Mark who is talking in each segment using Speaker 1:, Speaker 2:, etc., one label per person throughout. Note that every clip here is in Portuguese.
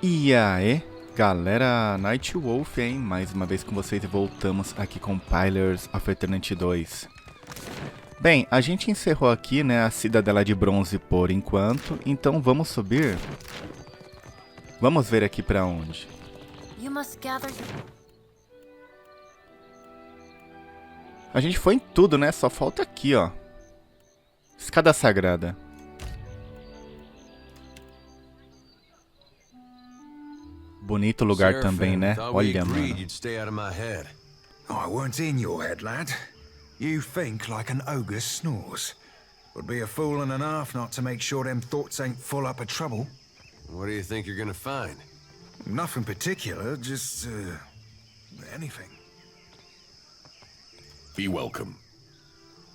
Speaker 1: E aí, galera, Night Wolf, hein? Mais uma vez com vocês e voltamos aqui com Pillars of Eternity 2. Bem, a gente encerrou aqui, né, a Cidadela de Bronze por enquanto, então vamos subir. Vamos ver aqui pra onde. A gente foi em tudo, né? Só falta aqui, ó. Escada Sagrada. Bonito lugar também, né? Olha, mano.
Speaker 2: I weren't in your head, lad. You think like an ogre snores. Would be a fool and a half not to make sure them thoughts ain't full up of trouble.
Speaker 3: What do you think you're gonna find?
Speaker 2: Nothing particular, just, anything.
Speaker 4: Be welcome.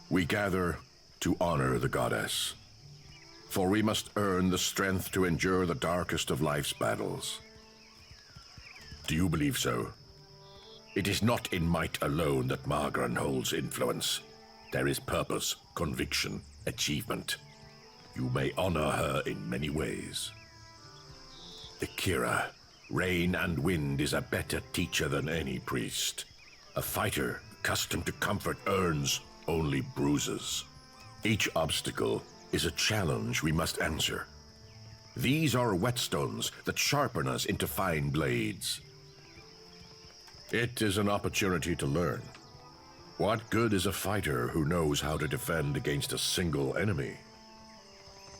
Speaker 4: We gather to honor the goddess. For we must earn the strength to endure the darkest of life's battles. Do you believe so? It is not in might alone that Margran holds influence. There is purpose, conviction, achievement. You may honor her in many ways. The Kira, rain and wind, is a better teacher than any priest. A fighter accustomed to comfort earns only bruises. Each obstacle is a challenge we must answer. These are whetstones that sharpen us into fine blades. It is an opportunity to learn. What good is a fighter who knows how to defend against a single enemy?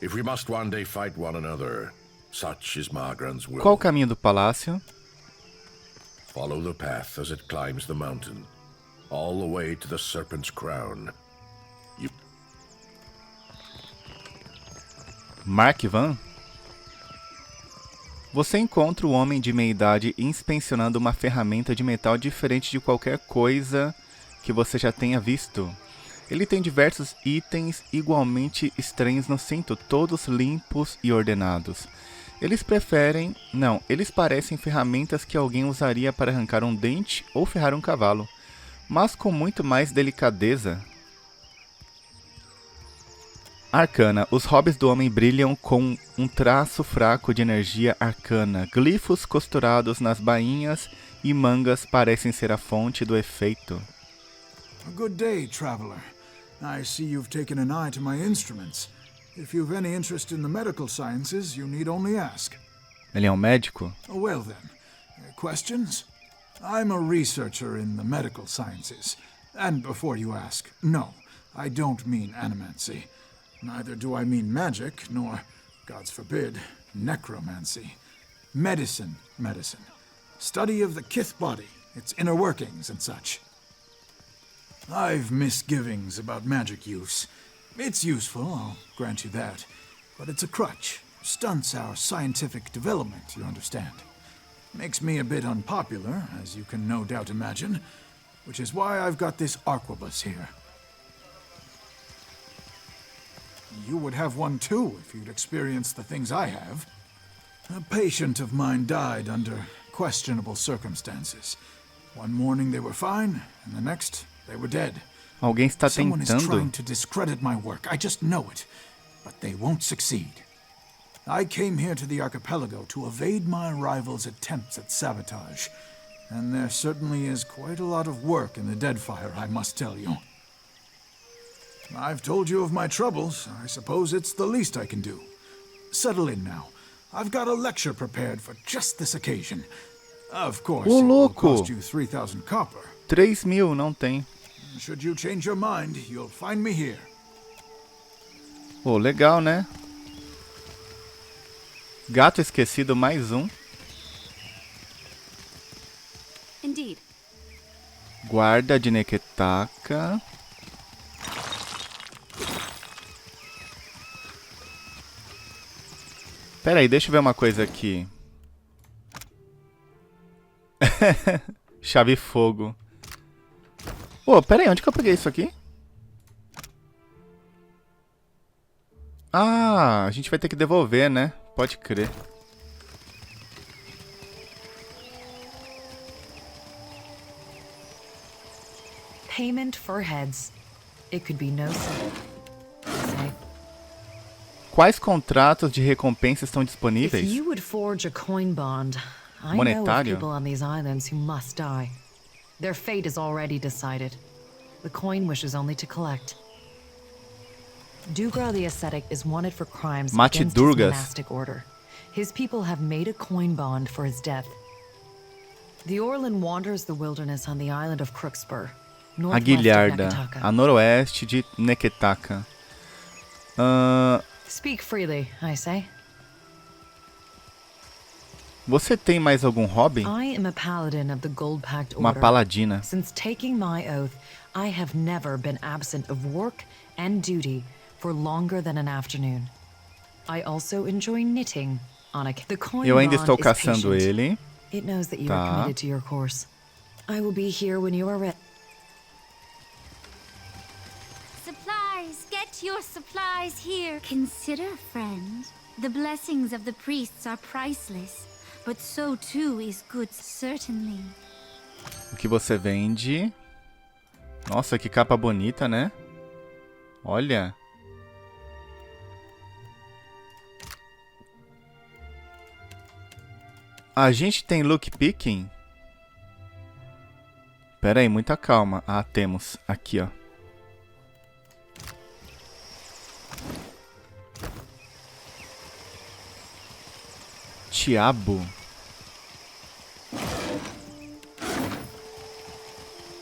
Speaker 4: If we must one day fight one another, such is Margran's will.
Speaker 1: Qual o caminho do palácio?
Speaker 4: Follow the path as it climbs the mountain, all the way to the Serpent's Crown.
Speaker 1: Mark Van? Você encontra o homem de meia-idade inspecionando uma ferramenta de metal diferente de qualquer coisa que você já tenha visto. Ele tem diversos itens igualmente estranhos no cinto, todos limpos e ordenados. Eles parecem ferramentas que alguém usaria para arrancar um dente ou ferrar um cavalo, mas com muito mais delicadeza. Arcana. Os hobbies do homem brilham com um traço fraco de energia arcana. Glifos costurados nas bainhas e mangas parecem ser a fonte do efeito.
Speaker 5: A good day, traveler. I see you've taken an eye to my instruments. If you've any interest in the medical sciences, you need only ask.
Speaker 1: Ele é um médico?
Speaker 5: Well then, questions? I'm a researcher in the medical sciences. And before you ask, no, I don't mean animancy. Neither do I mean magic, nor, gods forbid, necromancy. Medicine. Study of the kith body, its inner workings and such. I've misgivings about magic use. It's useful, I'll grant you that. But it's a crutch. Stunts our scientific development, you understand. Makes me a bit unpopular, as you can no doubt imagine, which is why I've got this arquebus here. You would have one too if you'd experienced the things I have. A patient of mine died under questionable circumstances. One morning they were fine, and the next they were dead.
Speaker 1: Alguém está
Speaker 5: Someone is
Speaker 1: tentando.
Speaker 5: trying to discredit my work, I just know it. But they won't succeed. I came here to the Arquipélago to evade my rival's attempts at sabotage. And there certainly is quite a lot of work in the Deadfire, I must tell you. I've told you of my troubles. I suppose it's the least I can do. Settle in now. I've got a lecture prepared for just this occasion. Of course,
Speaker 1: Ô,
Speaker 5: it will
Speaker 1: louco!
Speaker 5: cost you 3,000 copper.
Speaker 1: 3.000, não tem.
Speaker 5: Should you change your mind, you'll find me here.
Speaker 1: Pô, legal, né? Gato esquecido, mais um.
Speaker 6: Indeed.
Speaker 1: Guarda de Neketaka. Pera aí, deixa eu ver uma coisa aqui. Chave fogo. Pô, pera aí, onde que eu peguei isso aqui? Ah, a gente vai ter que devolver, né? Pode crer.
Speaker 7: Payment for heads. It could be no say.
Speaker 1: Quais contratos de recompensa estão
Speaker 6: If
Speaker 1: disponíveis?
Speaker 6: you would forge a coin bond, I know of
Speaker 1: Monetário?
Speaker 6: people on these islands who must die. Their fate is already decided. The coin wishes only to collect. Dugra the Ascetic is wanted for crimes
Speaker 1: Mate
Speaker 6: against
Speaker 1: Durgas.
Speaker 6: his monastic order. His people have made a coin bond for his death. The Orlan wanders the wilderness on the island of Crookspur,
Speaker 1: A
Speaker 6: northwest of
Speaker 1: Guilharda,
Speaker 6: Neketaka.
Speaker 1: a noroeste de Neketaka.
Speaker 6: Speak freely, I say.
Speaker 1: Você tem mais algum hobby?
Speaker 6: I am a paladin of the Gold-Pact
Speaker 1: Uma
Speaker 6: Order.
Speaker 1: paladina.
Speaker 6: Since taking my oath, I have never been absent of work and duty for longer than an afternoon. I also enjoy knitting on a the coin
Speaker 1: Eu ainda
Speaker 6: bond
Speaker 1: estou
Speaker 6: is
Speaker 1: caçando
Speaker 6: patient.
Speaker 1: ele.
Speaker 6: It knows that you
Speaker 1: Tá.
Speaker 6: are committed to your course. I will be here when you are ready.
Speaker 7: Supplies! Get your supplies here! Consider, friend. The blessings of the priests are priceless, but so too is good, certainly.
Speaker 1: O que você vende? Nossa, que capa bonita, né? Olha. A gente tem look picking? Pera aí, muita calma. Ah, temos. Aqui, ó. Tiabo.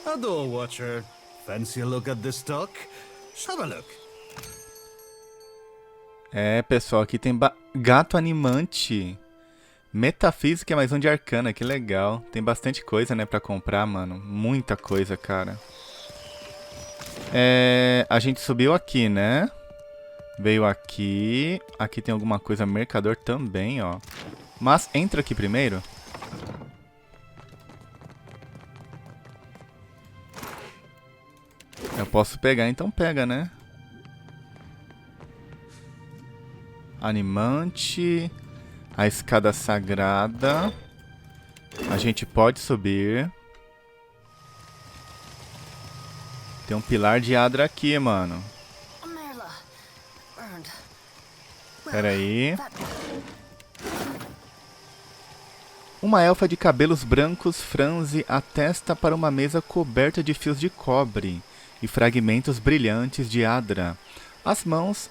Speaker 8: Hello, Watcher. Fancy a look at this stock? Have a look.
Speaker 1: É, pessoal, aqui tem gato animante. Metafísica é mais um de arcana, que legal. Tem bastante coisa, né, pra comprar, mano. Muita coisa, cara. A gente subiu aqui, né? Veio aqui. Aqui tem alguma coisa, mercador também, ó. Mas entra aqui primeiro. Eu posso pegar, então pega, né? Animante. A escada sagrada. A gente pode subir. Tem um pilar de Adra aqui, mano. Pera aí. Uma elfa de cabelos brancos franze a testa para uma mesa coberta de fios de cobre e fragmentos brilhantes de Adra. As mãos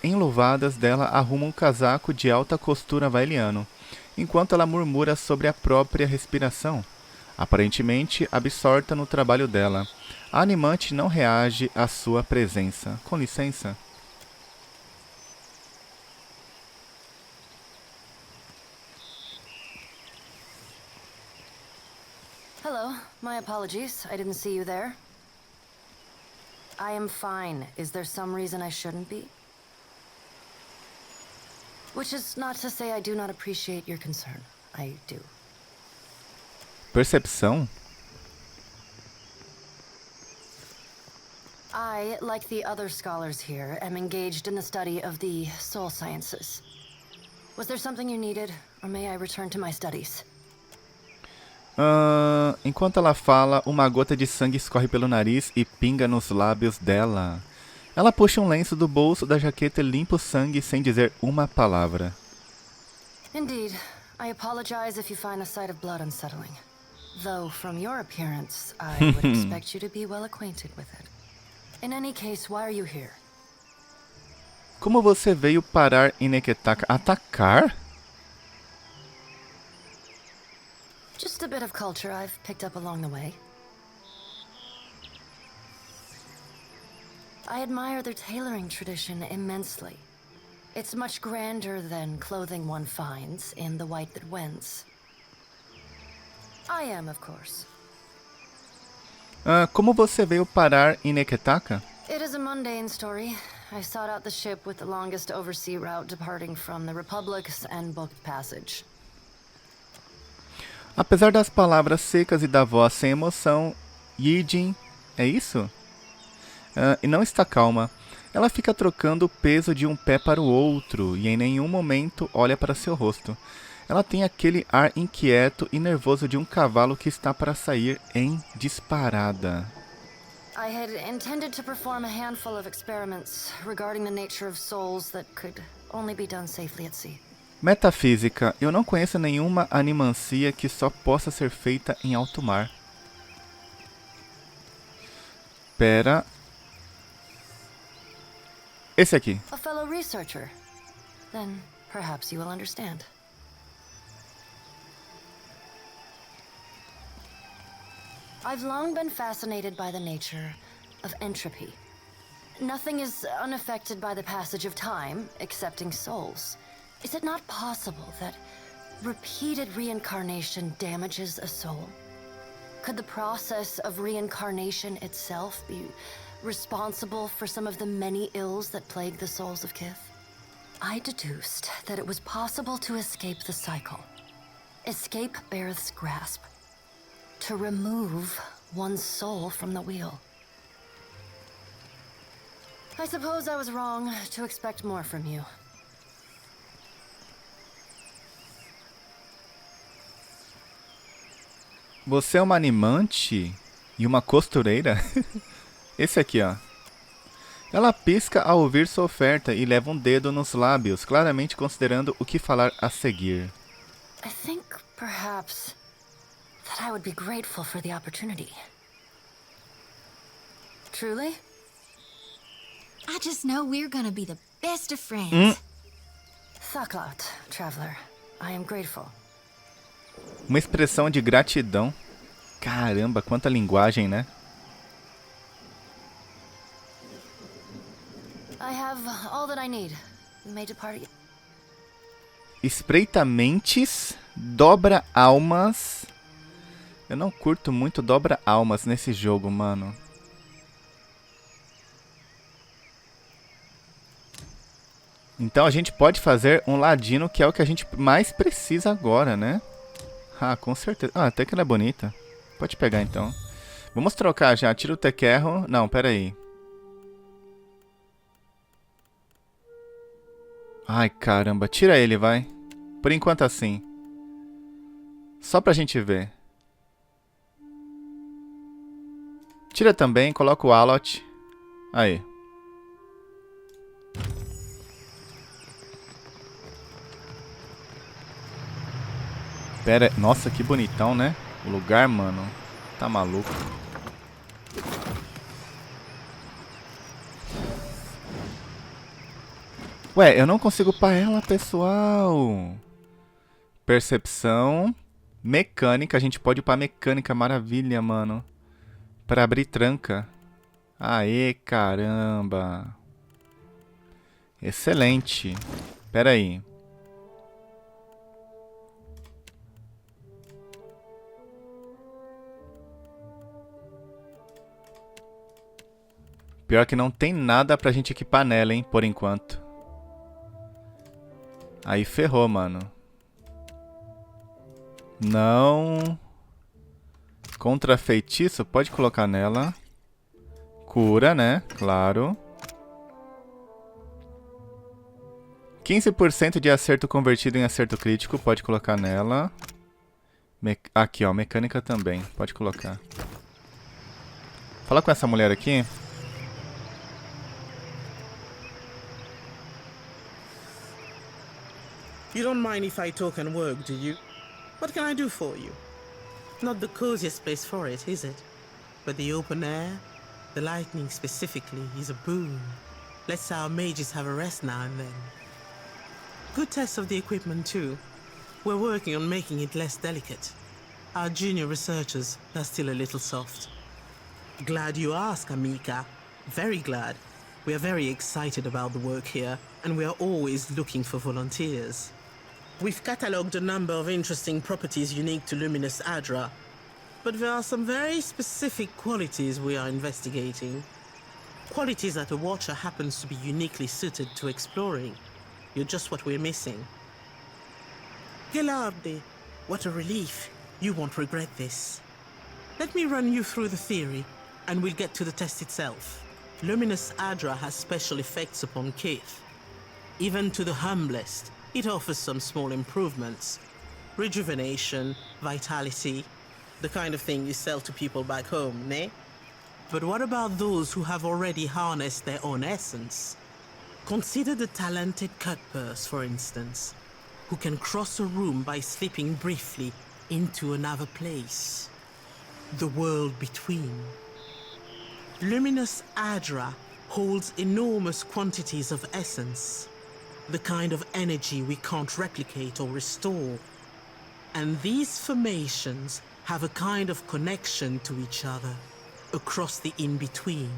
Speaker 1: enluvadas dela arrumam um casaco de alta costura vailiano, enquanto ela murmura sobre a própria respiração, aparentemente absorta no trabalho dela. A animante não reage à sua presença. Com licença.
Speaker 9: Hello, my apologies. I didn't see you there. I am fine. Is there some reason I shouldn't be? Which is not to say I do not appreciate your concern. I do.
Speaker 1: Percepção?
Speaker 9: I, like the other scholars here, am engaged in the study of the soul sciences. Was there something you needed, or may I return to my studies?
Speaker 1: Enquanto ela fala, uma gota de sangue escorre pelo nariz e pinga nos lábios dela. Ela puxa um lenço do bolso da jaqueta e limpa o sangue sem dizer uma palavra.
Speaker 9: Indeed. I apologize if you find the sight of blood unsettling. Though, from your appearance, I would expect you to be well acquainted with it. In any case, why are you here?
Speaker 1: Como você veio parar em Neketaka? Atacar?
Speaker 9: Just a bit of culture I've picked up along the way. I admire their tailoring tradition immensely. It's much grander than clothing one finds in the white that wends. I am, of course.
Speaker 1: Como você veio parar em Neketaka?
Speaker 9: It is a mundane story. I sought out the ship with the longest oversea route departing from the Republics and booked passage.
Speaker 1: Apesar das palavras secas e da voz sem emoção, Yijin, é isso? E não está calma. Ela fica trocando o peso de um pé para o outro e em nenhum momento olha para seu rosto. Ela tem aquele ar inquieto e nervoso de um cavalo que está para sair em disparada.
Speaker 9: I had intended to perform a handful of experiments regarding the nature of souls that could only be done safely at sea.
Speaker 1: Metafísica. Eu não conheço nenhuma animancia que só possa ser feita em alto mar. Pera. Esse aqui.
Speaker 9: A fellow researcher. Then perhaps you will understand. I've long been fascinated by the nature of entropy. Nothing is unaffected by the passage of time, excepting souls. Is it not possible that repeated reincarnation damages a soul? Could the process of reincarnation itself be responsible for some of the many ills that plague the souls of Kith? I deduced that it was possible to escape the cycle, escape Bareth's grasp, to remove one's soul from the wheel. I suppose I was wrong to expect more from you.
Speaker 1: Você é uma animante e uma costureira? Esse aqui, ó. Ela pisca ao ouvir sua oferta e leva um dedo nos lábios, claramente considerando o que falar a seguir.
Speaker 9: I think perhaps that I would be grateful for the opportunity. Truly?
Speaker 7: I just know we're gonna be the best of friends.
Speaker 9: Thaklat, traveler. I am grateful.
Speaker 1: Uma expressão de gratidão. Caramba, quanta linguagem, né?
Speaker 9: I have all that I need. We may depart.
Speaker 1: Espreita mentes, dobra almas. Eu não curto muito dobra almas nesse jogo, mano. Então a gente pode fazer um ladino, que é o que a gente mais precisa agora, né? Ah, com certeza. Ah, até que ela é bonita. Pode pegar então. Vamos trocar já. Tira o tequerro. Não, pera aí. Ai, caramba. Tira ele, vai. Por enquanto assim. Só pra gente ver. Tira também. Coloca o Alot. Aí. Pera, nossa, que bonitão, né? O lugar, mano. Tá maluco. Ué, eu não consigo upar ela, pessoal. Percepção. Mecânica. A gente pode upar mecânica. Maravilha, mano. Pra abrir tranca. Aê, caramba. Excelente. Pera aí. Pior que não tem nada pra gente equipar nela, hein, por enquanto. Aí ferrou, mano. Não. Contra feitiço, pode colocar nela. Cura, né? Claro. 15% de acerto convertido em acerto crítico, pode colocar nela. Aqui, ó, mecânica também, pode colocar. Fala com essa mulher aqui.
Speaker 10: You don't mind if I talk and work, do you? What can I do for you? Not the coziest place for it, is it? But the open air, the lightning specifically, is a boon. Lets our mages have a rest now and then. Good test of the equipment too. We're working on making it less delicate. Our junior researchers are still a little soft. Glad you asked, Amika. Very glad. We are very excited about the work here, and we are always looking for volunteers. We've catalogued a number of interesting properties unique to Luminous Adra, but there are some very specific qualities we are investigating. Qualities that a Watcher happens to be uniquely suited to exploring. You're just what we're missing. Gelarde, what a relief. You won't regret this. Let me run you through the theory, and we'll get to the test itself. Luminous Adra has special effects upon Kith. Even to the humblest, it offers some small improvements. Rejuvenation, vitality, the kind of thing you sell to people back home, ne? But what about those who have already harnessed their own essence? Consider the talented cutpurse, for instance, who can cross a room by slipping briefly into another place. The world between. Luminous Adra holds enormous quantities of essence, the kind of energy we can't replicate or restore. And these formations have a kind of connection to each other across the in-between.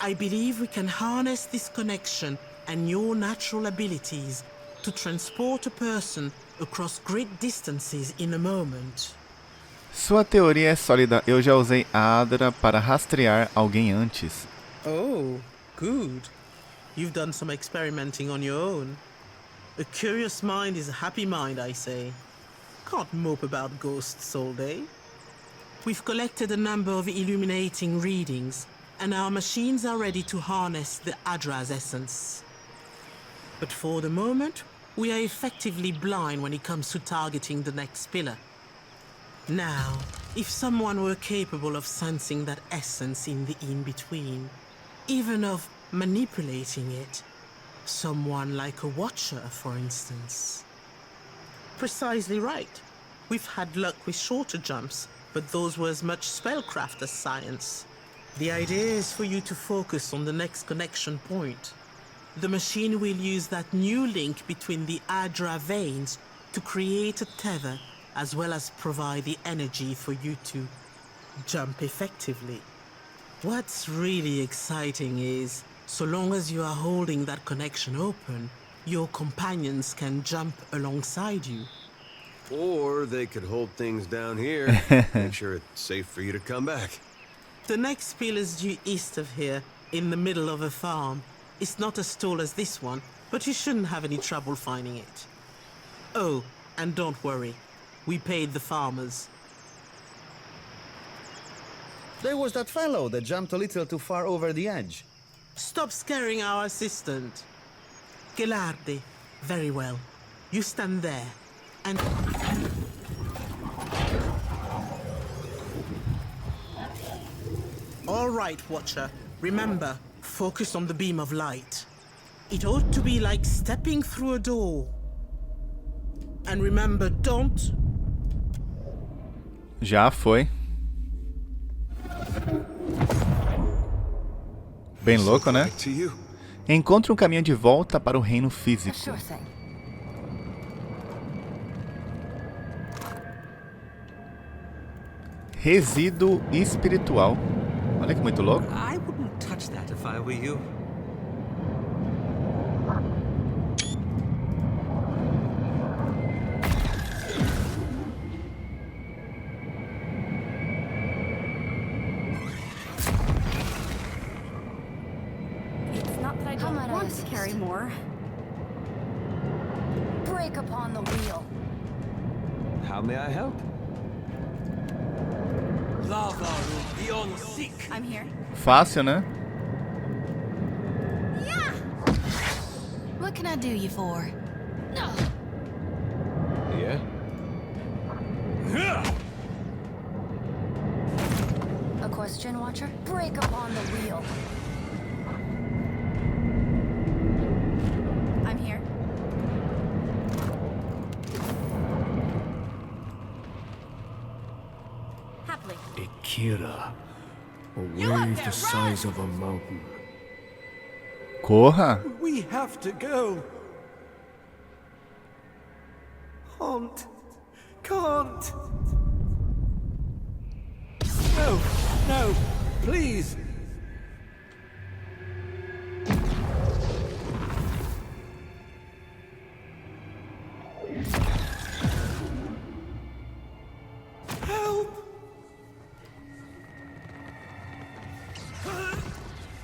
Speaker 10: I believe we can harness this connection and your natural abilities to transport a person across great distances in a moment.
Speaker 1: Sua teoria é sólida. Eu já usei Adra para rastrear alguém antes.
Speaker 10: Oh, good. You've done some experimenting on your own. A curious mind is a happy mind, I say. Can't mope about ghosts all day. We've collected a number of illuminating readings, and our machines are ready to harness the Adra's essence. But for the moment, we are effectively blind when it comes to targeting the next pillar. Now, if someone were capable of sensing that essence in the in-between, even of manipulating it, someone like a watcher, for instance. Precisely right. We've had luck with shorter jumps, but those were as much spellcraft as science. The idea is for you to focus on the next connection point. The machine will use that new link between the Adra veins to create a tether, as well as provide the energy for you to jump effectively. What's really exciting is, so long as you are holding that connection open, your companions can jump alongside you.
Speaker 3: Or they could hold things down here, make sure it's safe for you to come back.
Speaker 10: The next pillar's due east of here, in the middle of a farm. It's not as tall as this one, but you shouldn't have any trouble finding it. Oh, and don't worry. We paid the farmers.
Speaker 8: There was that fellow that jumped a little too far over the edge.
Speaker 10: Stop scaring our assistant. Gelardi. Very well. You stand there, and... All right, Watcher. Remember, focus on the beam of light. It ought to be like stepping through a door. And remember, don't...
Speaker 1: Já foi. Bem louco, né? Encontre um caminho de volta para o reino físico. Resíduo espiritual. Olha que muito louco.
Speaker 11: I wouldn't touch that if I were you.
Speaker 7: It's not that I don't want to carry more.
Speaker 9: Break upon the wheel.
Speaker 11: How may I help?
Speaker 7: I'm here.
Speaker 1: Fácil, né?
Speaker 9: What can I do you for?
Speaker 11: Yeah?
Speaker 9: A question, Watcher? Break upon the wheel.
Speaker 7: I'm here. Happily.
Speaker 12: Akira, a wave the size of a mountain.
Speaker 1: Corra!
Speaker 12: We have to go. Can't. No, please. Help!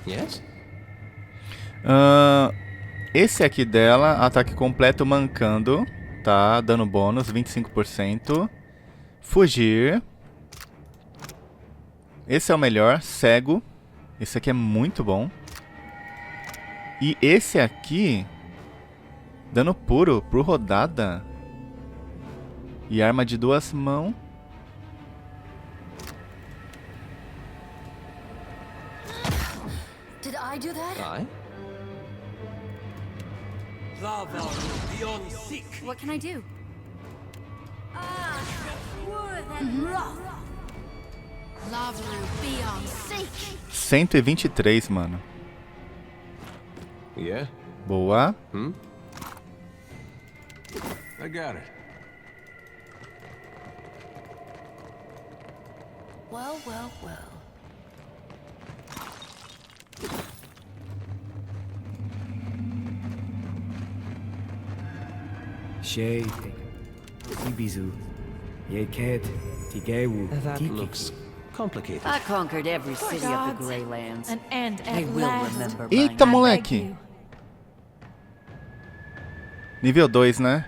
Speaker 11: Yes?
Speaker 1: Esse aqui dela, ataque completo mancando, tá? Dano bônus, 25%. Fugir. Esse é o melhor, cego. Esse aqui é muito bom. E esse aqui, dano puro, por rodada. E arma de 2 mãos.
Speaker 9: Did I do that?
Speaker 7: What can I do?
Speaker 1: 123, mano.
Speaker 11: Yeah?
Speaker 1: Boa.
Speaker 11: I got it.
Speaker 9: Well, well, well.
Speaker 12: Shay, Ibizu, Yeket, Tigewu.
Speaker 11: That looks complicated.
Speaker 13: I conquered every city of the Greylands.
Speaker 6: And
Speaker 13: They
Speaker 6: at
Speaker 13: will
Speaker 6: last.
Speaker 13: remember
Speaker 1: Eita,
Speaker 13: my
Speaker 1: moleque. Nível 2, né?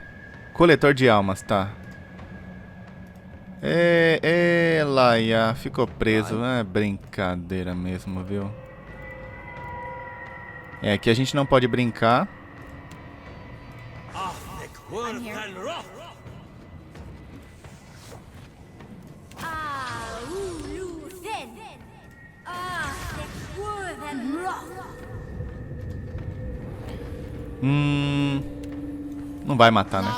Speaker 1: Coletor de almas, tá. Laia, ficou preso. É brincadeira mesmo, viu? É, aqui a gente não pode brincar. Não vai matar, né?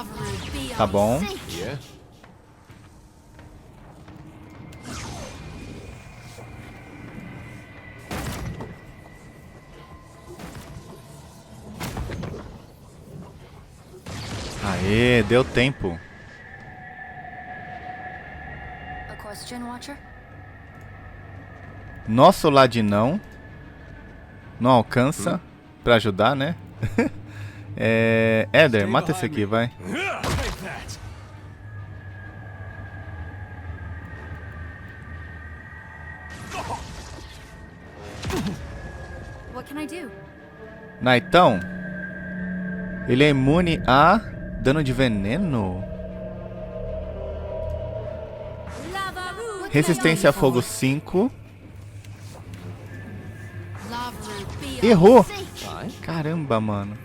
Speaker 1: Tá bom.
Speaker 11: Yeah?
Speaker 1: Aê, deu tempo.
Speaker 9: A question, Watcher?
Speaker 1: Nosso ladinão não alcança pra ajudar, né? Éder, mata esse aqui, vai.
Speaker 7: What can I do?
Speaker 1: Naitão, ele é imune a dano de veneno. Resistência a fogo 5. Errou! Caramba, mano.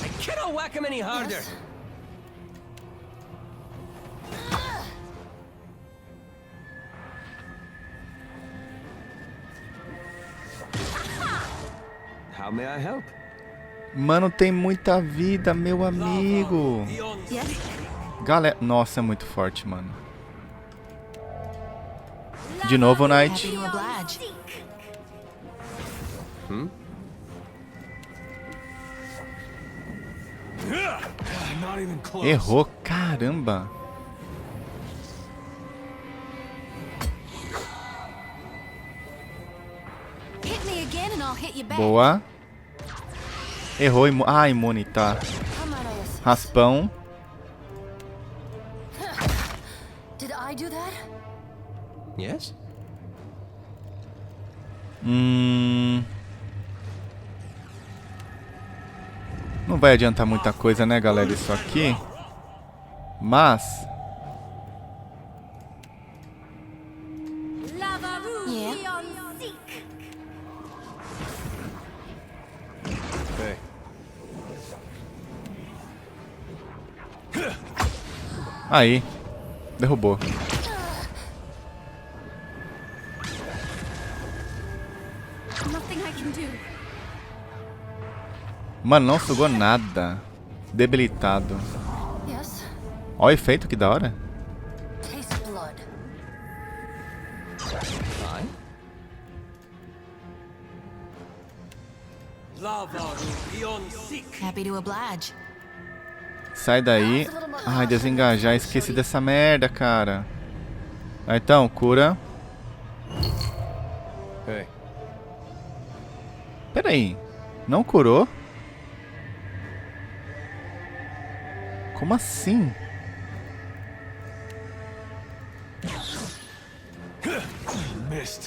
Speaker 11: I cannot whack him any harder. How may I help?
Speaker 1: Mano, tem muita vida, meu amigo. Galera, nossa, é muito forte, mano. De novo, Knight. Errou, caramba. Boa. Errou, imune, tá. Raspão.
Speaker 9: Did I do that?
Speaker 11: Yes?
Speaker 1: Não vai adiantar muita coisa, né, galera, isso aqui. Mas aí, derrubou. Mano, não sugou nada. Debilitado. Ó o efeito, que da hora.
Speaker 9: Happy to oblige.
Speaker 1: Sai daí. Ai, desengajar. Esqueci dessa merda, cara. Então, cura. Pera aí. Não curou? Como assim?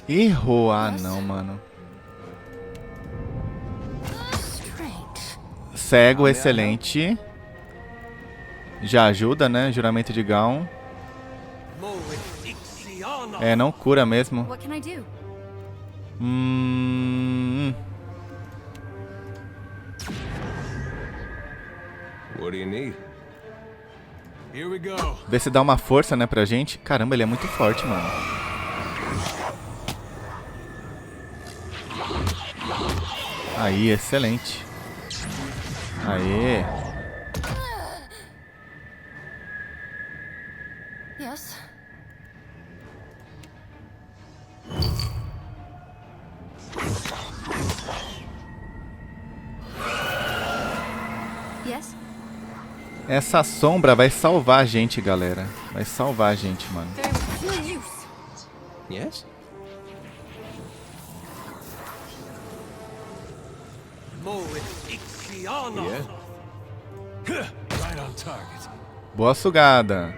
Speaker 1: Errou. Ah, não, mano. Cego, excelente. Já ajuda, né? Juramento de Gaon. É, não cura mesmo.
Speaker 7: What can I do?
Speaker 11: What do you need?
Speaker 2: Here we go.
Speaker 1: Vê se dá uma força, né, pra gente. Caramba, ele é muito forte, mano. Aí, excelente. Aê.
Speaker 9: Yes. Yes.
Speaker 1: Essa sombra vai salvar a gente, galera. Vai salvar a gente, mano.
Speaker 11: Yes?
Speaker 3: Yeah. Right on target.
Speaker 1: Boa sugada.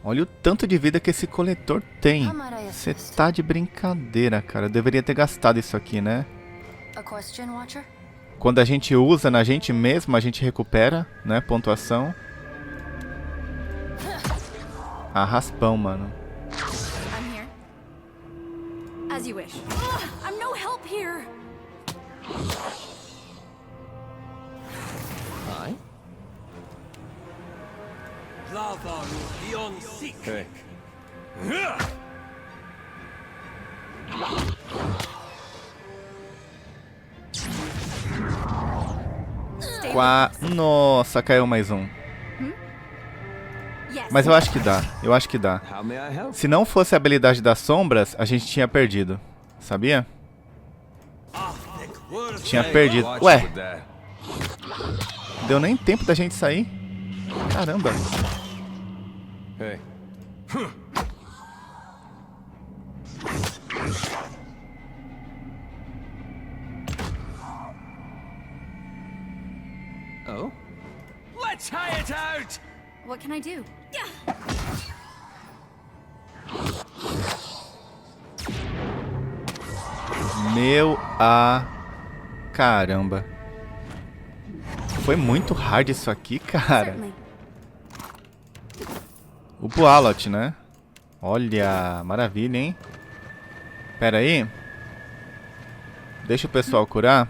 Speaker 1: Olha o tanto de vida que esse coletor tem. Você tá de brincadeira, cara. Eu deveria ter gastado isso aqui, né? Quando a gente usa na gente mesmo, a gente recupera, né? Pontuação. Ah, raspão, mano.
Speaker 14: I'm here. As you wish. I'm no help here.
Speaker 11: Hi.
Speaker 3: Hey.
Speaker 1: Nossa, caiu mais um. Mas eu acho que dá. Eu acho que dá. Se não fosse a habilidade das sombras, a gente tinha perdido. Sabia? Tinha perdido. Ué. Deu nem tempo da gente sair. Caramba.
Speaker 3: Hey.
Speaker 11: Oh?
Speaker 14: Let's hire it out. What can I do?
Speaker 1: Meu caramba. Foi muito hard isso aqui, cara. O Boalot, né? Olha, maravilha, hein? Pera aí. Deixa o pessoal curar.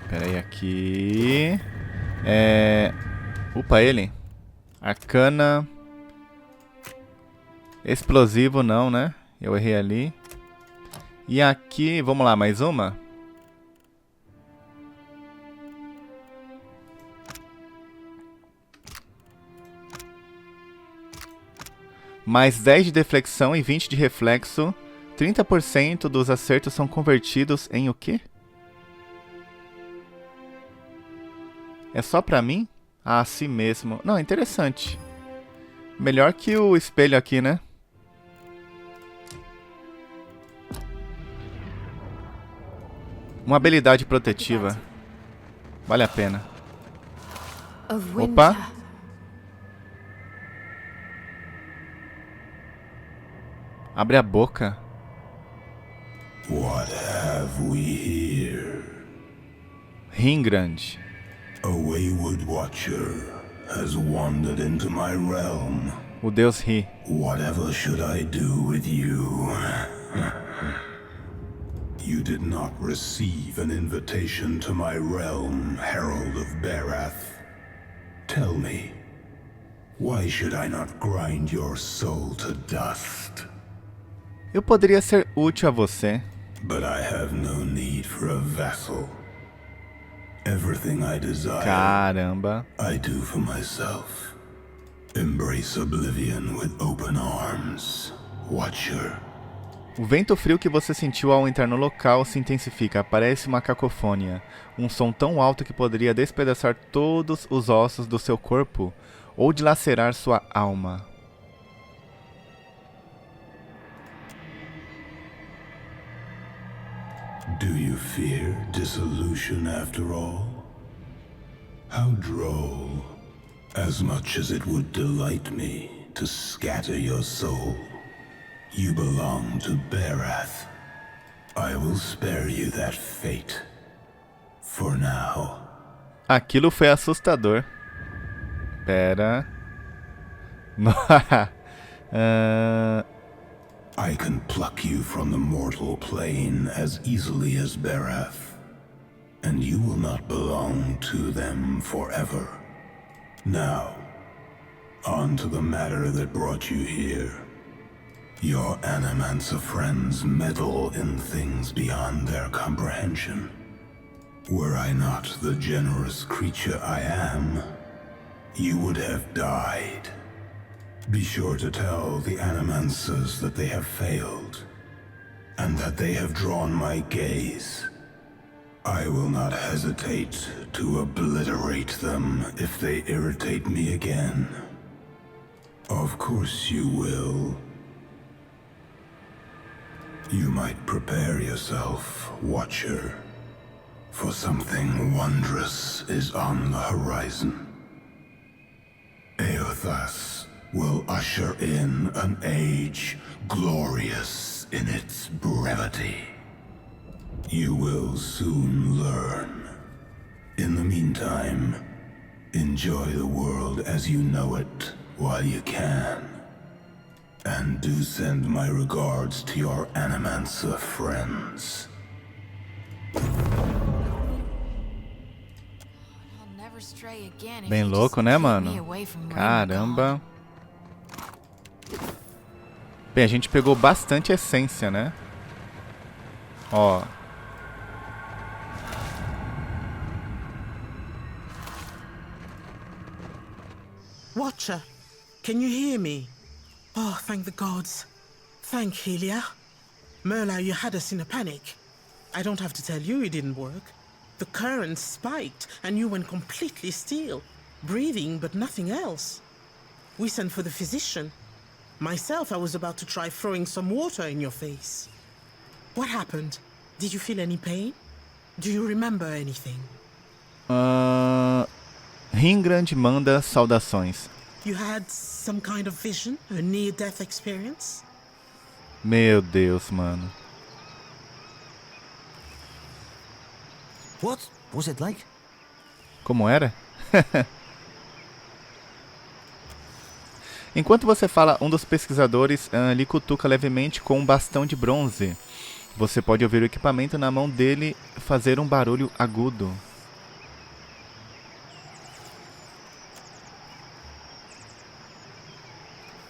Speaker 1: Pera aí, aqui. Upa ele. Arcana. Explosivo não, né? Eu errei ali. E aqui, vamos lá, mais uma. Mais 10 de deflexão e 20 de reflexo. 30% dos acertos são convertidos em o quê? É só pra mim? Ah, assim mesmo. Não, interessante. Melhor que o espelho aqui, né? Uma habilidade protetiva. Vale a pena. Opa! Abre a boca.
Speaker 15: What have we here?
Speaker 1: Rim grande.
Speaker 15: A wayward watcher has wandered into my realm.
Speaker 1: O deus ri.
Speaker 15: Whatever should I do with you? You did not receive an invitation to my realm, Herald of Barath. Tell me, why should I not grind your soul to dust?
Speaker 1: Eu poderia ser útil a você.
Speaker 15: But I have no need for a vassal. Everything I desire,
Speaker 1: Caramba.
Speaker 15: I do for myself. Embrace oblivion with open arms, Watcher.
Speaker 1: O vento frio que você sentiu ao entrar no local se intensifica. Parece uma cacofônia. Um som tão alto que poderia despedaçar todos os ossos do seu corpo ou dilacerar sua alma.
Speaker 15: Do you fear dissolution after all? How droll. As much as it would delight me to scatter your soul. You belong to Barath. I will spare you that fate. For now.
Speaker 1: Aquilo foi assustador. Pera.
Speaker 15: I can pluck you from the mortal plane as easily as Barath. And you will not belong to them forever. Now, On to the matter that brought you here. Your Animancer friends meddle in things beyond their comprehension. Were I not the generous creature I am, you would have died. Be sure to tell the Animancers that they have failed, and that they have drawn my gaze. I will not hesitate to obliterate them if they irritate me again. Of course you will. You might prepare yourself, Watcher, for something wondrous is on the horizon. Eothas will usher in an age glorious in its brevity. You will soon learn. In the meantime, enjoy the world as you know it while you can. And do send my regards to your Animancer friends.
Speaker 1: Bem louco, né, mano? Caramba. Bem, a gente pegou bastante essência, né? Ó.
Speaker 10: Watcher, can you hear me? Oh, thank the gods. Thank Helia. Merla, you had us in a panic. I don't have to tell you it didn't work. The current spiked and you went completely still, breathing but nothing else. We sent for the physician. Myself, I was about to try throwing some water in your face. What happened? Did you feel any pain? Do you remember anything?
Speaker 1: Ringrand manda saudações.
Speaker 10: You had some kind of vision? A near-death experience?
Speaker 1: Meu Deus, mano.
Speaker 16: What was it like?
Speaker 1: Como era? Enquanto você fala, um dos pesquisadores lhe cutuca levemente com um bastão de bronze. Você pode ouvir o equipamento na mão dele fazer um barulho agudo.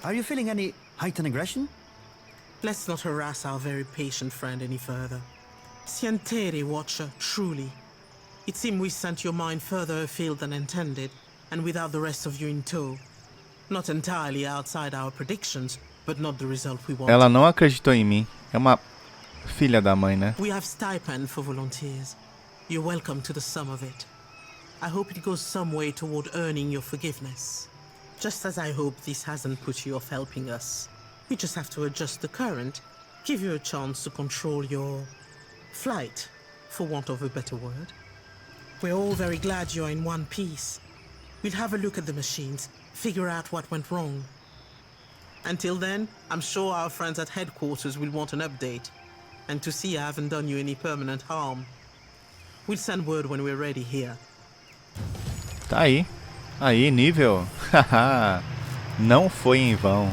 Speaker 16: Are you feeling any heightened aggression?
Speaker 10: Let's not harass our very patient friend any further. Sientere, Watcher, truly. It seemed we sent your mind further afield than intended, and without the rest of you in tow. Not entirely outside our predictions, but not the result we wanted.
Speaker 1: Ela não acreditou em mim. É uma filha da mãe, né?
Speaker 10: We have stipend for volunteers. You're welcome to the sum of it. I hope it goes some way toward earning your forgiveness. Just as I hope this hasn't put you off helping us. We just have to adjust the current, give you a chance to control your flight, for want of a better word. We're all very glad you're in one piece. We'll have a look at the machines, figure out what went wrong. Until then, I'm sure our friends at headquarters will want an update, and to see I haven't done you any permanent harm. We'll send word when we're ready here.
Speaker 1: Tá aí. Aí, nível. Haha. Não foi em vão.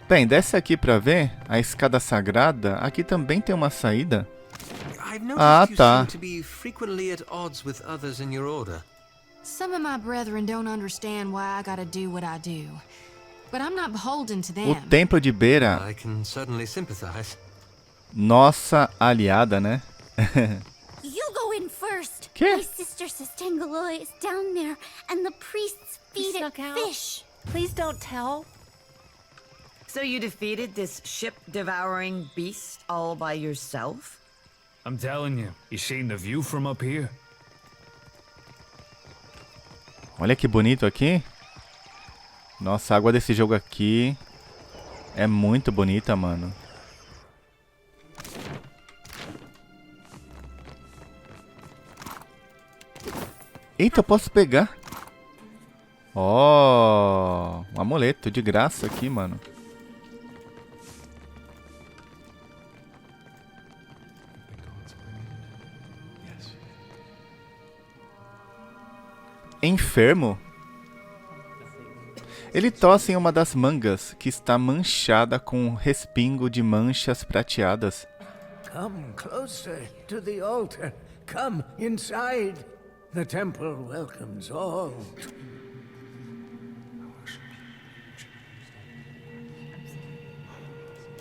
Speaker 1: Bem, desce aqui pra ver a escada sagrada. Aqui também tem uma saída. Ah, tá.
Speaker 17: Some of my brethren don't understand why I gotta do what I do, but I'm not beholden to them.
Speaker 1: O templo de Beira.
Speaker 3: I can certainly sympathize.
Speaker 1: Nossa aliada, né?
Speaker 7: You go in first.
Speaker 1: ¿Qué?
Speaker 7: My sister Sestangaloy is down there, and the priests feed it fish.
Speaker 13: Please don't tell. So you defeated this ship-devouring beast all by yourself?
Speaker 12: I'm telling you, you seen the view from up here?
Speaker 1: Olha que bonito aqui. Nossa, a água desse jogo aqui é muito bonita, mano. Eita, eu posso pegar. Ó, um amuleto de graça aqui, mano. Enfermo? Ele tosse em uma das mangas, que está manchada com um respingo de manchas prateadas.
Speaker 12: Come closer to the altar. Come inside. The temple welcomes all.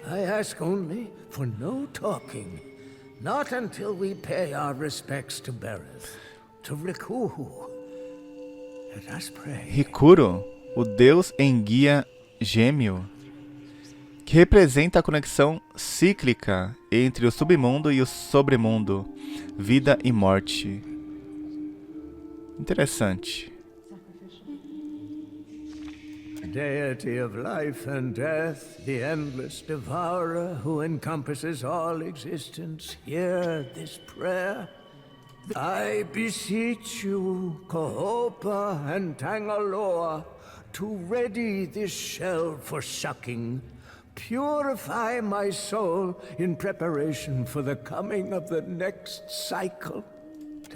Speaker 12: I ask only for no talking. Not until we pay our respects to Bereth, to Rikuhu. Let us pray.
Speaker 1: Rikuro, o deus enguia gêmeo, que representa a conexão cíclica entre o submundo e o sobremundo, vida e morte. Interessante.
Speaker 12: Deity of life and death, the endless devourer who encompasses all existence, hear this prayer. I beseech you, Kohopa and Tangaloa, to ready this shell for sucking. Purify my soul in preparation for the coming of the next cycle.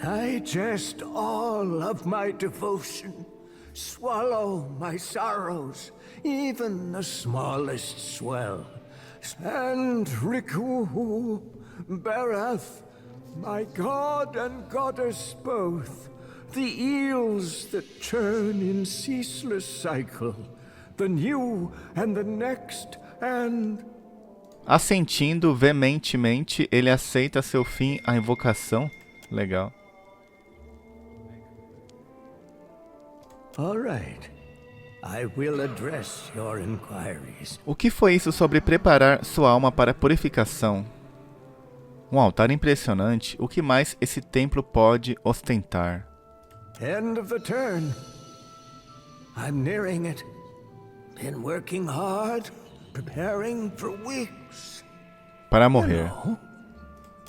Speaker 12: Digest all of my devotion. Swallow my sorrows, even the smallest swell. And Rikuhu, Bereth, my god and goddess both, the eels that churn in ceaseless cycle, the new and the next and...
Speaker 1: Assentindo veementemente, ele aceita seu fim a invocação. Legal.
Speaker 12: All right. I will address your inquiries.
Speaker 1: O que foi isso sobre preparar sua alma para a purificação? Um altar impressionante. O que mais esse templo pode ostentar?
Speaker 12: End of the turn. I'm nearing it. Been working hard, preparing for weeks.
Speaker 1: Para morrer.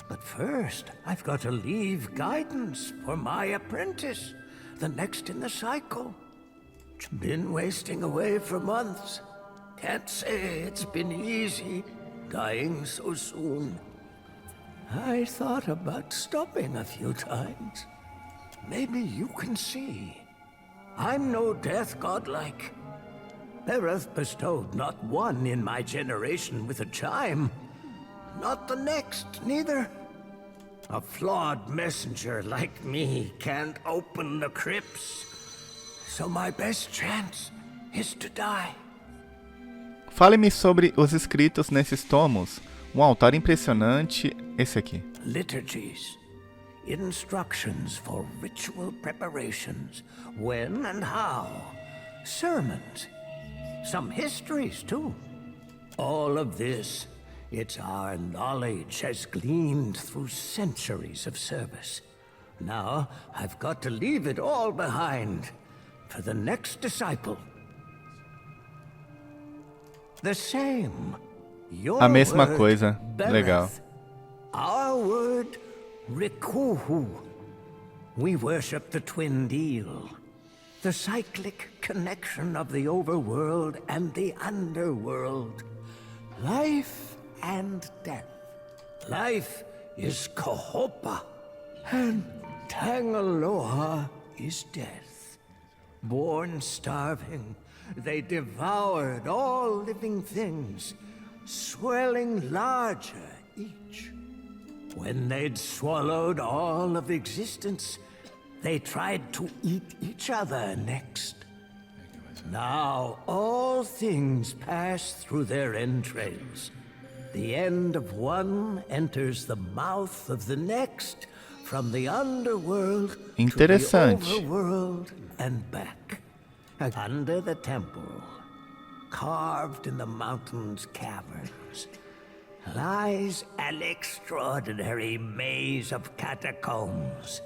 Speaker 12: But first, I've got to leave guidance for my apprentice, the next in the cycle. It's been wasting away for months. Can't say it's been easy, dying so soon. I thought about stopping a few times. Maybe you can see. I'm no death godlike. Bereth bestowed not one in my generation with a chime. Not the next, neither. A flawed messenger like me can't open the crypts. So my best chance is to die.
Speaker 1: Fale-me sobre os escritos nesses tomos. Um altar impressionante, esse aqui.
Speaker 12: Liturgies. Instructions for ritual preparations. When and how. Sermons. Some histories, too. All of this, it's our knowledge has gleaned through centuries of service. Now, I've got to leave it all behind for the next disciple. The same. Your
Speaker 1: A mesma
Speaker 12: word,
Speaker 1: coisa.
Speaker 12: Bereth.
Speaker 1: Legal.
Speaker 12: Our word, Rikuhu. We worship the twin deal. The cyclic connection of the overworld and the underworld. Life and death. Life is Kohopa, and Tangaloa is death. Born starving, they devoured all living things, swelling larger each. When they'd swallowed all of existence, they tried to eat each other next. Now all things pass through their entrails. The end of one enters the mouth of the next, from the underworld
Speaker 1: Interessante.
Speaker 12: to the overworld and back. Under the temple, carved in the mountain's caverns, lies an extraordinary maze of catacombs.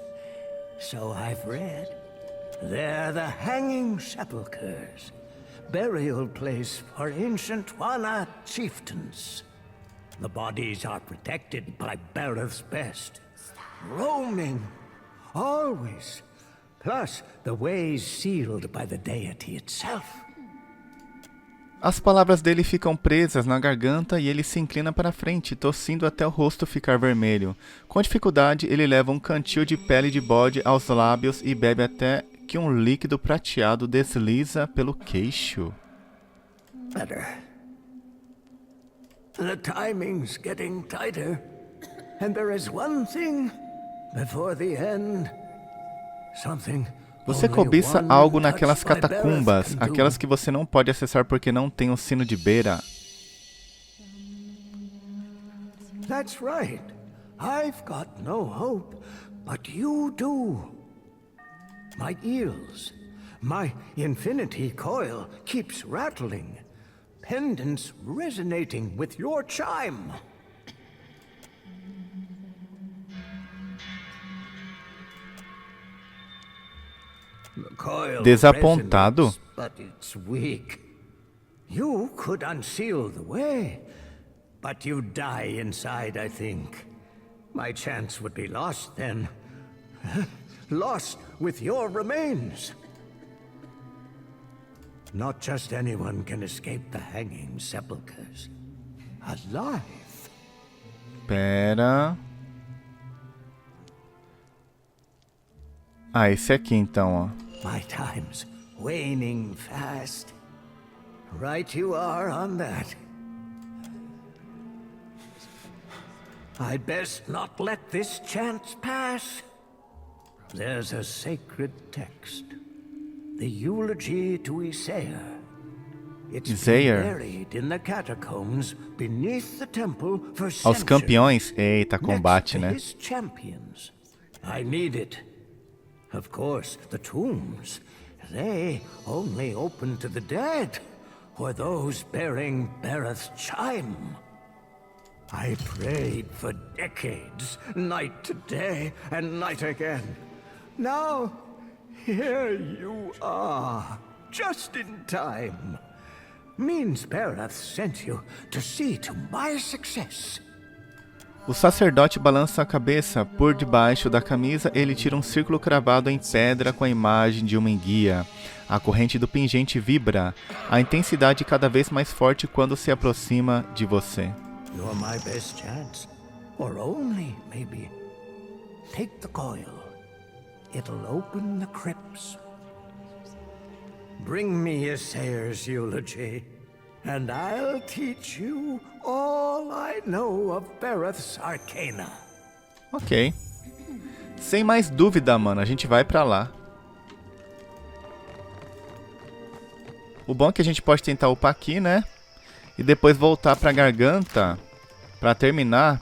Speaker 12: So I've read. They're the hanging sepulchres, burial place for ancient Wana chieftains. The bodies are protected by Bereth's best, roaming, always. Plus, the ways sealed by the deity itself.
Speaker 1: As palavras dele ficam presas na garganta e ele se inclina para frente, tossindo até o rosto ficar vermelho. Com dificuldade, ele leva um cantil de pele de bode aos lábios e bebe até que um líquido prateado desliza pelo queixo.
Speaker 12: Better. The timing's getting tighter. And there is one thing before the end. Something
Speaker 1: Você cobiça algo naquelas catacumbas, aquelas que você não pode acessar porque não tem o sino de beira.
Speaker 12: That's right. I've got no hope, but you do. My eels, my infinity coil keeps rattling. Pendants resonating with your chime. The coil
Speaker 1: Desapontado?
Speaker 12: resonates, but it's weak. You could unseal the way, but you'd die inside, I think. My chance would be lost then. Lost with your remains. Not just anyone can escape the hanging sepulchres. Alive.
Speaker 1: Pera. Ah, esse aqui então, ó.
Speaker 12: My time's waning fast. Right you are on that. I'd best not let this chance pass. There's a sacred text. The eulogy to Elizeu. It's been buried in the catacombs beneath the temple for
Speaker 1: Aos
Speaker 12: centuries.
Speaker 1: campeões. Eita, combate, né?
Speaker 12: His champions. I need it. Of course, the tombs. They only open to the dead, or those bearing Bereth's chime. I prayed for decades, night to day and night again. Now, here you are, just in time. Means Bereth sent you to see to my success.
Speaker 1: O sacerdote balança a cabeça. Por debaixo da camisa, ele tira um círculo cravado em pedra com a imagem de uma enguia. A corrente do pingente vibra. A intensidade cada vez mais forte quando se aproxima de você.
Speaker 12: You're my best chance. Or only, maybe. Take the coil. It'll open the crypts. Bring me Elizeu's eulogy, and I'll teach you all I know of Bereth's arcana.
Speaker 1: Ok. Sem mais dúvida, mano, a gente vai pra lá. O bom é que a gente pode tentar upar aqui, né? E depois voltar pra garganta pra terminar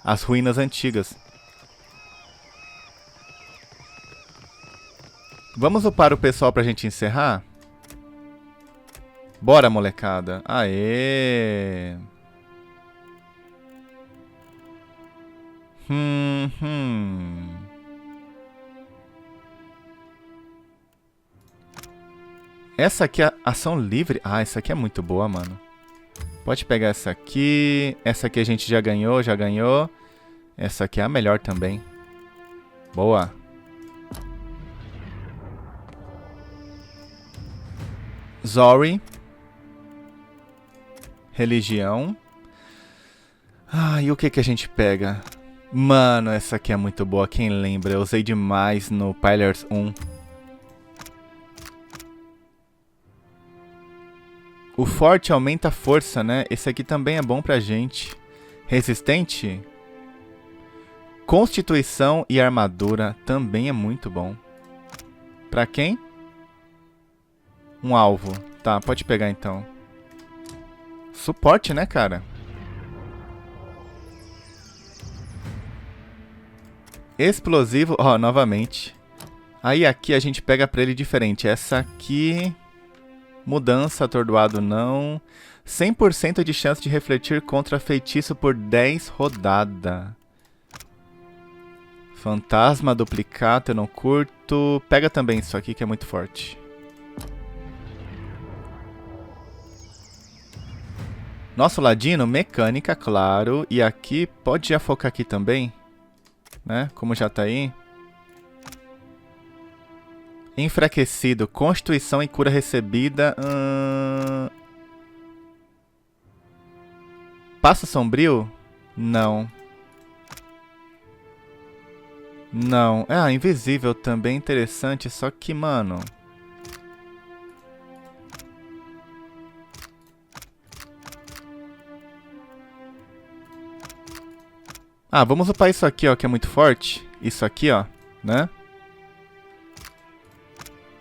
Speaker 1: as ruínas antigas. Vamos upar o pessoal pra gente encerrar? Bora, molecada. Aê! Essa aqui é ação livre. Ah, essa aqui é muito boa, mano. Pode pegar essa aqui. Essa aqui a gente já ganhou, Essa aqui é a melhor também. Boa. Zori. Religião. Ah, e o que que a gente pega? Mano, essa aqui é muito boa. Quem lembra? Eu usei demais no Pillars 1. O forte aumenta a força, né? Esse aqui também é bom pra gente. Resistente. Constituição e armadura também é muito bom. Pra quem? Um alvo. Tá, pode pegar então. Suporte, né, cara? Explosivo. Ó, novamente. Aí aqui a gente pega pra ele diferente. Essa aqui... Mudança, atordoado não. 100% de chance de refletir contra feitiço por 10 rodadas. Fantasma, duplicato, eu não curto. Pega também isso aqui que é muito forte. Nosso ladino, mecânica, claro. E aqui, pode já focar aqui também, né? Como já tá aí. Enfraquecido, constituição e cura recebida. Passo sombrio? Não. Não. Ah, invisível também interessante, só que, mano... Ah, vamos upar isso aqui, ó, que é muito forte. Isso aqui, ó, né?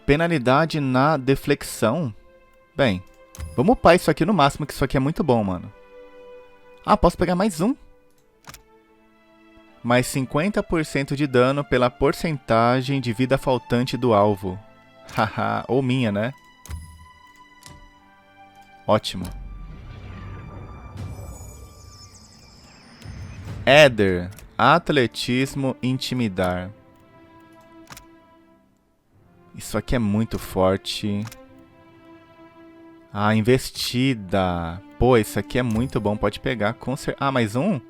Speaker 1: Penalidade na deflexão. Bem, vamos upar isso aqui no máximo, que isso aqui é muito bom, mano. Ah, posso pegar mais um? Mais 50% de dano pela porcentagem de vida faltante do alvo. Haha, ou minha, né? Ótimo. Éder, atletismo, intimidar. Isso aqui é muito forte. Ah, investida. Pô, isso aqui é muito bom, pode pegar com certeza. Ah, mais um?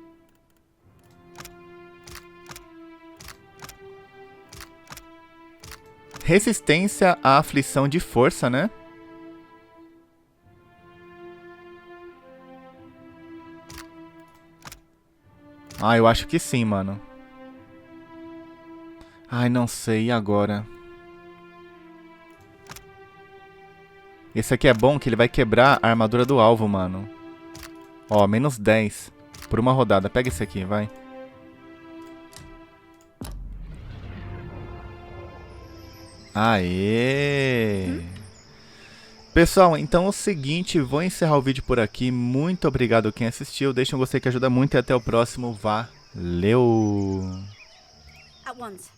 Speaker 1: Resistência à aflição de força, né? Ah, eu acho que sim, mano. Ai, não sei, e agora? Esse aqui é bom que ele vai quebrar a armadura do alvo, mano. Ó, menos 10 por uma rodada. Pega esse aqui, vai. Aê! Pessoal, então é o seguinte, vou encerrar o vídeo por aqui. Muito obrigado quem assistiu. Deixa um gostei que ajuda muito e até o próximo. Valeu!
Speaker 14: At once.